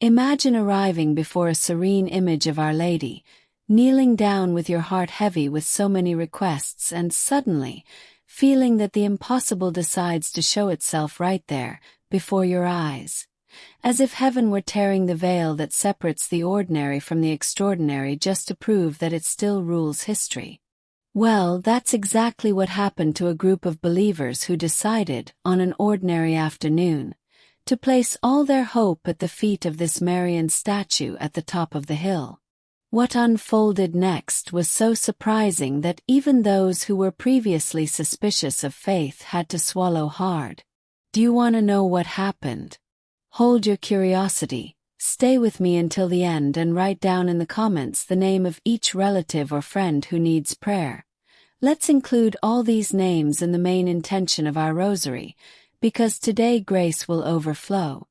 Imagine arriving before a serene image of Our Lady, kneeling down with your heart heavy with so many requests and suddenly feeling that the impossible decides to show itself right there, before your eyes. As if heaven were tearing the veil that separates the ordinary from the extraordinary just to prove that it still rules history. Well, that's exactly what happened to a group of believers who decided, on an ordinary afternoon, to place all their hope at the feet of this Marian statue at the top of the hill. What unfolded next was so surprising that even those who were previously suspicious of faith had to swallow hard. Do you want to know what happened? Hold your curiosity, stay with me until the end and write down in the comments the name of each relative or friend who needs prayer. Let's include all these names in the main intention of our rosary, because today grace will overflow.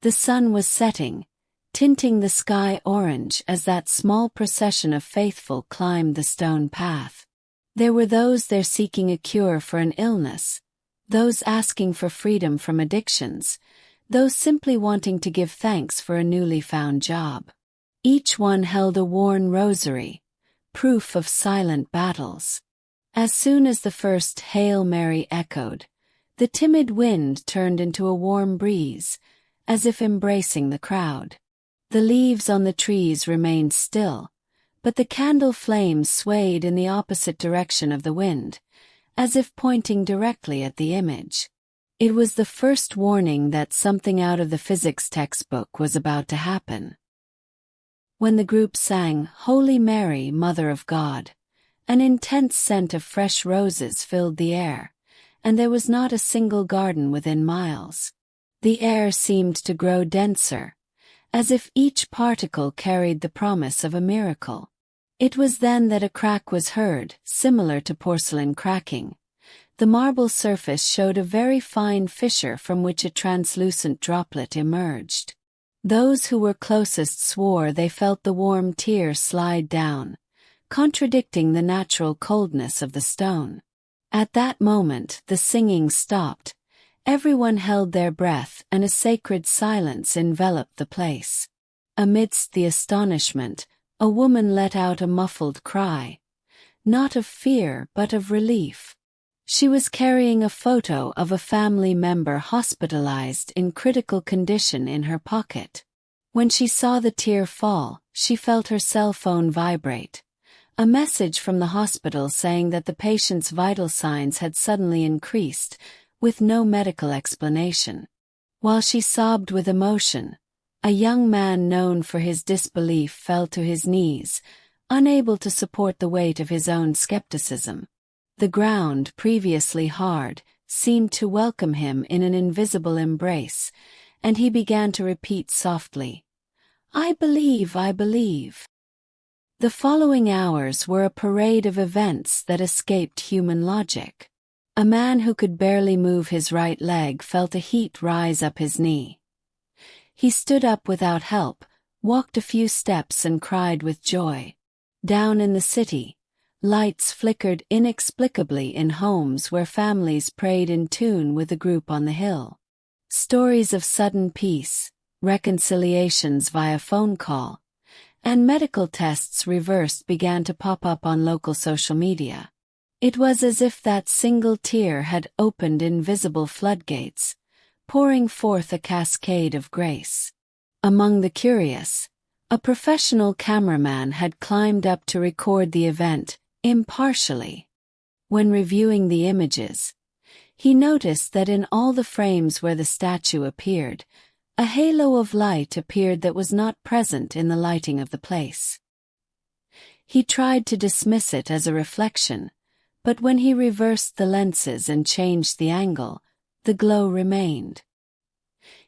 The sun was setting, tinting the sky orange as that small procession of faithful climbed the stone path. There were those there seeking a cure for an illness, those asking for freedom from addictions, those simply wanting to give thanks for a newly found job. Each one held a worn rosary, proof of silent battles. As soon as the first Hail Mary echoed, the timid wind turned into a warm breeze, as if embracing the crowd. The leaves on the trees remained still, but the candle flames swayed in the opposite direction of the wind, as if pointing directly at the image. It was the first warning that something out of the physics textbook was about to happen. When the group sang, "Holy Mary, Mother of God," an intense scent of fresh roses filled the air, and there was not a single garden within miles. The air seemed to grow denser, as if each particle carried the promise of a miracle. It was then that a crack was heard, similar to porcelain cracking. The marble surface showed a very fine fissure from which a translucent droplet emerged. Those who were closest swore they felt the warm tear slide down, contradicting the natural coldness of the stone. At that moment, the singing stopped. Everyone held their breath and a sacred silence enveloped the place. Amidst the astonishment, a woman let out a muffled cry, not of fear but of relief. She was carrying a photo of a family member hospitalized in critical condition in her pocket. When she saw the tear fall, she felt her cell phone vibrate. A message from the hospital saying that the patient's vital signs had suddenly increased, with no medical explanation. While she sobbed with emotion, a young man known for his disbelief fell to his knees, unable to support the weight of his own skepticism. The ground, previously hard, seemed to welcome him in an invisible embrace, and he began to repeat softly, "I believe, I believe." The following hours were a parade of events that escaped human logic. A man who could barely move his right leg felt a heat rise up his knee. He stood up without help, walked a few steps and cried with joy. Down in the city, lights flickered inexplicably in homes where families prayed in tune with the group on the hill. Stories of sudden peace, reconciliations via phone call, and medical tests reversed began to pop up on local social media. It was as if that single tear had opened invisible floodgates, pouring forth a cascade of grace. Among the curious, a professional cameraman had climbed up to record the event, impartially. When reviewing the images, he noticed that in all the frames where the statue appeared, a halo of light appeared that was not present in the lighting of the place. He tried to dismiss it as a reflection, but when he reversed the lenses and changed the angle, the glow remained.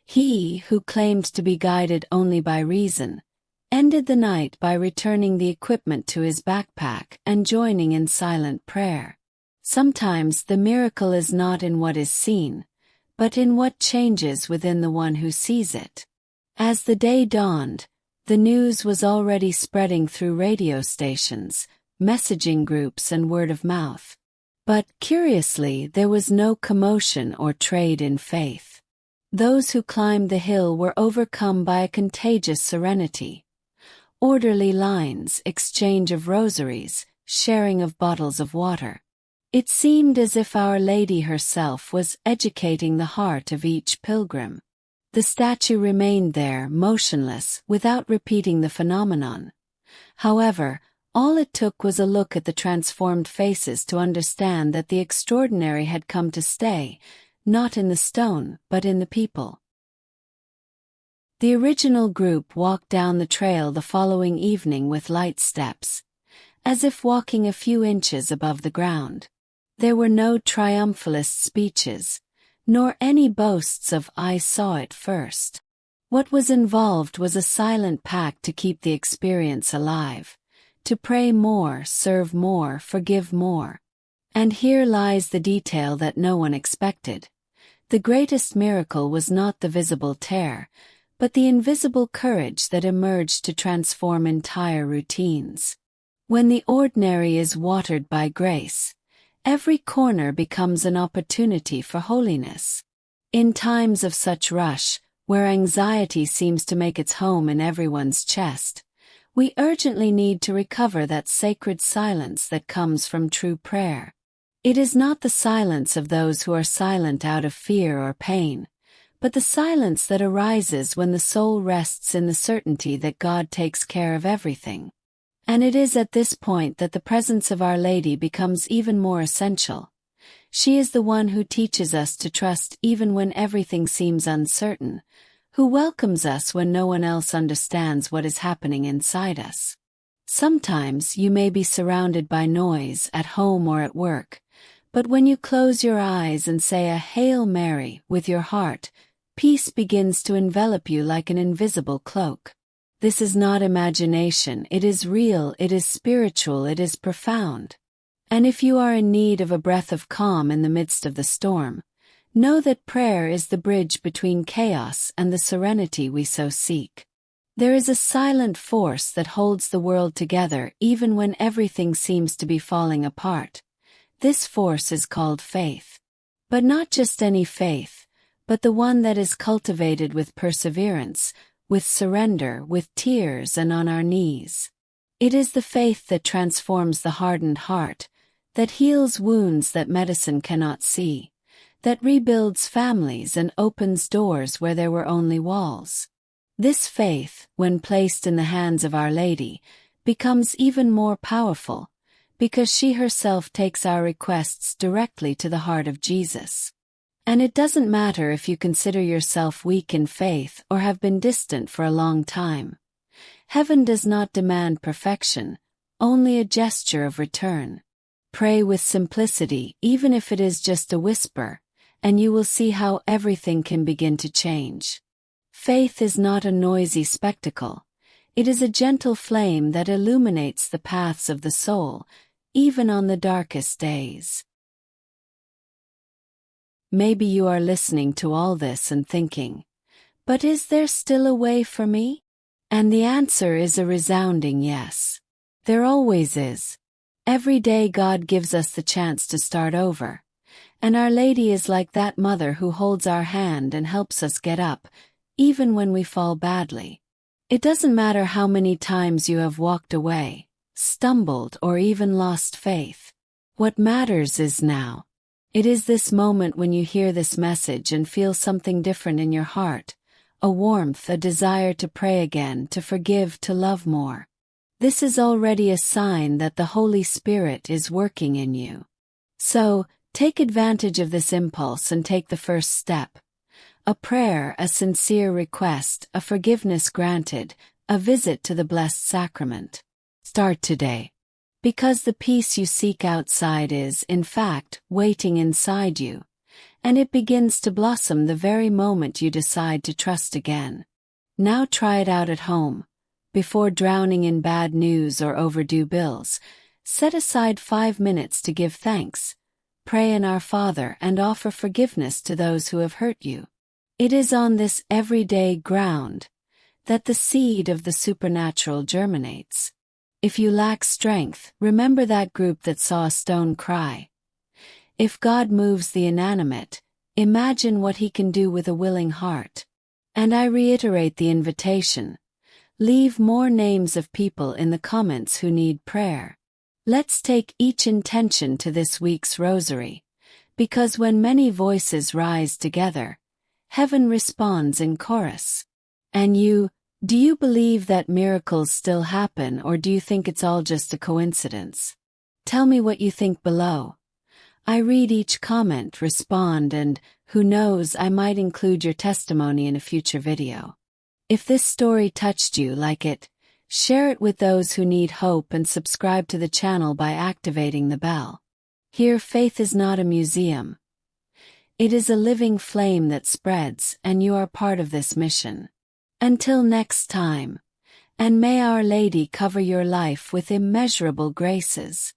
He, who claimed to be guided only by reason, ended the night by returning the equipment to his backpack and joining in silent prayer. Sometimes the miracle is not in what is seen, but in what changes within the one who sees it. As the day dawned, the news was already spreading through radio stations, messaging groups and word of mouth. But, curiously, there was no commotion or trade in faith. Those who climbed the hill were overcome by a contagious serenity. Orderly lines, exchange of rosaries, sharing of bottles of water. It seemed as if Our Lady herself was educating the heart of each pilgrim. The statue remained there, motionless, without repeating the phenomenon. However, all it took was a look at the transformed faces to understand that the extraordinary had come to stay, not in the stone, but in the people. The original group walked down the trail the following evening with light steps, as if walking a few inches above the ground. There were no triumphalist speeches, nor any boasts of "I saw it first." What was involved was a silent pact to keep the experience alive, to pray more, serve more, forgive more. And here lies the detail that no one expected. The greatest miracle was not the visible tear, but the invisible courage that emerged to transform entire routines. When the ordinary is watered by grace, every corner becomes an opportunity for holiness. In times of such rush, where anxiety seems to make its home in everyone's chest, we urgently need to recover that sacred silence that comes from true prayer. It is not the silence of those who are silent out of fear or pain, but the silence that arises when the soul rests in the certainty that God takes care of everything. And it is at this point that the presence of Our Lady becomes even more essential. She is the one who teaches us to trust even when everything seems uncertain, who welcomes us when no one else understands what is happening inside us. Sometimes you may be surrounded by noise at home or at work, but when you close your eyes and say a Hail Mary with your heart, peace begins to envelop you like an invisible cloak. This is not imagination, it is real, it is spiritual, it is profound. And if you are in need of a breath of calm in the midst of the storm, know that prayer is the bridge between chaos and the serenity we so seek. There is a silent force that holds the world together even when everything seems to be falling apart. This force is called faith. But not just any faith, but the one that is cultivated with perseverance, with surrender, with tears, and on our knees. It is the faith that transforms the hardened heart, that heals wounds that medicine cannot see, that rebuilds families and opens doors where there were only walls. This faith, when placed in the hands of Our Lady, becomes even more powerful, because she herself takes our requests directly to the heart of Jesus. And it doesn't matter if you consider yourself weak in faith or have been distant for a long time. Heaven does not demand perfection, only a gesture of return. Pray with simplicity, even if it is just a whisper, and you will see how everything can begin to change. Faith is not a noisy spectacle. It is a gentle flame that illuminates the paths of the soul, even on the darkest days. Maybe you are listening to all this and thinking, but is there still a way for me? And the answer is a resounding yes. There always is. Every day God gives us the chance to start over. And Our Lady is like that mother who holds our hand and helps us get up, even when we fall badly. It doesn't matter how many times you have walked away, stumbled, or even lost faith. What matters is now. It is this moment when you hear this message and feel something different in your heart, a warmth, a desire to pray again, to forgive, to love more. This is already a sign that the Holy Spirit is working in you. So, take advantage of this impulse and take the first step. A prayer, a sincere request, a forgiveness granted, a visit to the Blessed Sacrament. Start today. Because the peace you seek outside is, in fact, waiting inside you. And it begins to blossom the very moment you decide to trust again. Now try it out at home. Before drowning in bad news or overdue bills, set aside 5 minutes to give thanks. Pray in Our Father and offer forgiveness to those who have hurt you. It is on this everyday ground that the seed of the supernatural germinates. If you lack strength, remember that group that saw a stone cry. If God moves the inanimate, Imagine what He can do with a willing heart. And I reiterate the invitation. Leave more names of people in the comments who need prayer. Let's take each intention to this week's rosary, because when many voices rise together, heaven responds in chorus. And you, do you believe that miracles still happen, or do you think it's all just a coincidence? Tell me what you think below. I read each comment, respond, and, who knows, I might include your testimony in a future video. If this story touched you, like it, share it with those who need hope, and subscribe to the channel by activating the bell. Here, faith is not a museum. It is a living flame that spreads, and you are part of this mission. Until next time, and may Our Lady cover your life with immeasurable graces.